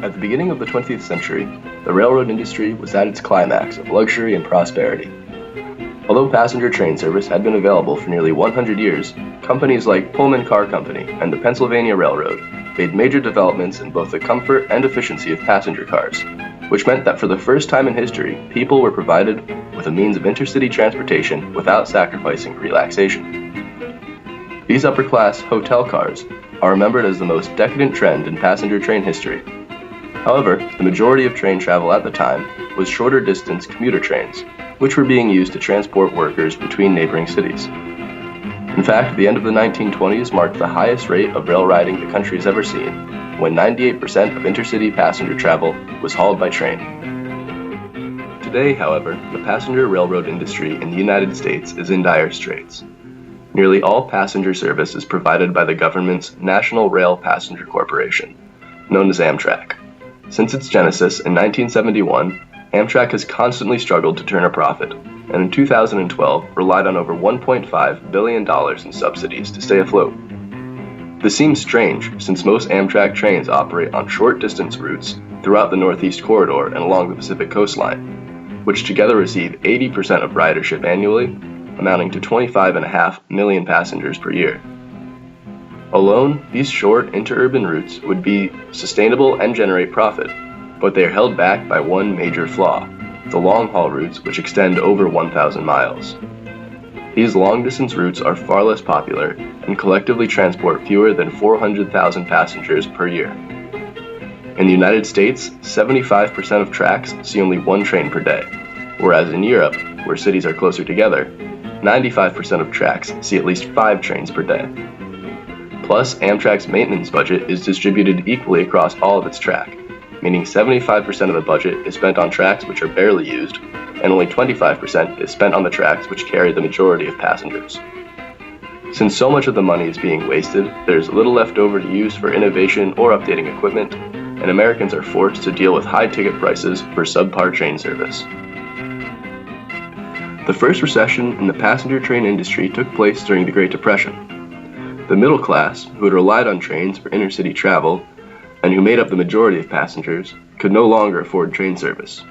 At the beginning of the 20th century, the railroad industry was at its climax of luxury and prosperity. Although passenger train service had been available for nearly 100 years, companies like Pullman Car Company and the Pennsylvania Railroad made major developments in both the comfort and efficiency of passenger cars, which meant that for the first time in history, people were provided with a means of intercity transportation without sacrificing relaxation. These upper-class hotel cars are remembered as the most decadent trend in passenger train history. However, the majority of train travel at the time was shorter distance commuter trains, which were being used to transport workers between neighboring cities. In fact, the end of the 1920s marked the highest rate of rail riding the country has ever seen, when 98% of intercity passenger travel was hauled by train. Today, however, the passenger railroad industry in the United States is in dire straits. Nearly all passenger service is provided by the government's National Rail Passenger Corporation, known as Amtrak. Since its genesis in 1971, Amtrak has constantly struggled to turn a profit, and in 2012 relied on over $1.5 billion in subsidies to stay afloat. This seems strange, since most Amtrak trains operate on short-distance routes throughout the Northeast Corridor and along the Pacific coastline, which together receive 80% of ridership annually, amounting to 25.5 million passengers per year. Alone, these short interurban routes would be sustainable and generate profit, but they are held back by one major flaw: the long-haul routes, which extend over 1,000 miles. These long-distance routes are far less popular and collectively transport fewer than 400,000 passengers per year. In the United States, 75% of tracks see only one train per day, whereas in Europe, where cities are closer together, 95% of tracks see at least 5 trains per day. Plus, Amtrak's maintenance budget is distributed equally across all of its track, meaning 75% of the budget is spent on tracks which are barely used, and only 25% is spent on the tracks which carry the majority of passengers. Since so much of the money is being wasted, there's little left over to use for innovation or updating equipment, and Americans are forced to deal with high ticket prices for subpar train service. The first recession in the passenger train industry took place during the Great Depression. The middle class, who had relied on trains for intercity travel, and who made up the majority of passengers, could no longer afford train service.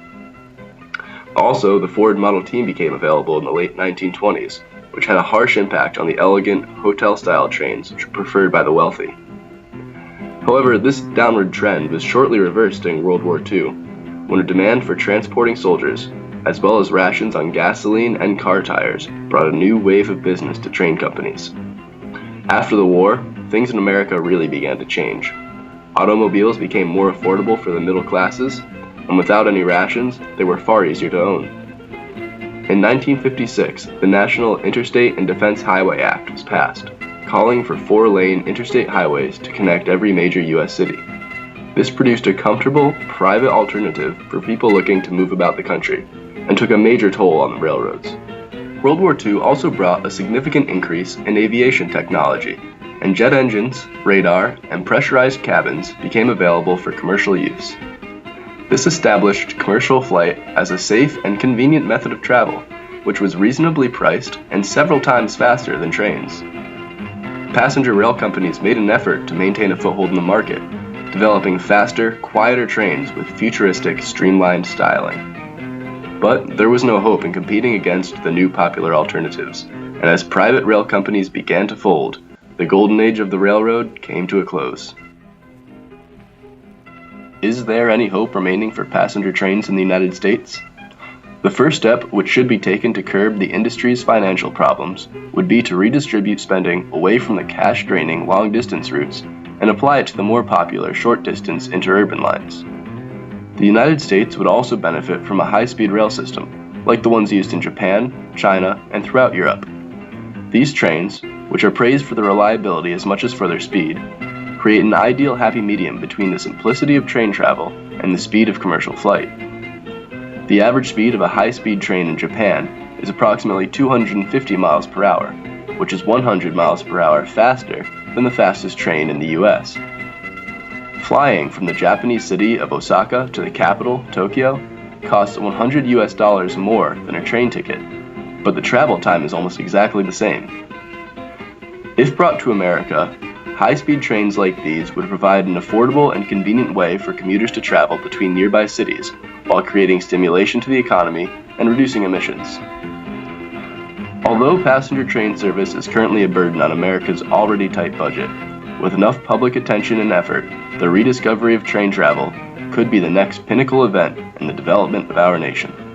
Also, the Ford Model T became available in the late 1920s, which had a harsh impact on the elegant, hotel-style trains which were preferred by the wealthy. However, this downward trend was shortly reversed during World War II, when a demand for transporting soldiers, as well as rations on gasoline and car tires, brought a new wave of business to train companies. After the war, things in America really began to change. Automobiles became more affordable for the middle classes, and without any rations, they were far easier to own. In 1956, the National Interstate and Defense Highway Act was passed, calling for 4-lane interstate highways to connect every major U.S. city. This produced a comfortable, private alternative for people looking to move about the country, and took a major toll on the railroads. World War II also brought a significant increase in aviation technology, and jet engines, radar, and pressurized cabins became available for commercial use. This established commercial flight as a safe and convenient method of travel, which was reasonably priced and several times faster than trains. Passenger rail companies made an effort to maintain a foothold in the market, developing faster, quieter trains with futuristic, streamlined styling. But there was no hope in competing against the new popular alternatives, and as private rail companies began to fold, the golden age of the railroad came to a close. Is there any hope remaining for passenger trains in the United States? The first step, which should be taken to curb the industry's financial problems, would be to redistribute spending away from the cash-draining long-distance routes and apply it to the more popular short-distance interurban lines. The United States would also benefit from a high-speed rail system, like the ones used in Japan, China, and throughout Europe. These trains, which are praised for their reliability as much as for their speed, create an ideal happy medium between the simplicity of train travel and the speed of commercial flight. The average speed of a high-speed train in Japan is approximately 250 miles per hour, which is 100 miles per hour faster than the fastest train in the US. Flying from the Japanese city of Osaka to the capital, Tokyo, costs $100 more than a train ticket, but the travel time is almost exactly the same. If brought to America, High-speed trains like these would provide an affordable and convenient way for commuters to travel between nearby cities, while creating stimulation to the economy and reducing emissions. Although passenger train service is currently a burden on America's already tight budget, with enough public attention and effort, the rediscovery of train travel could be the next pinnacle event in the development of our nation.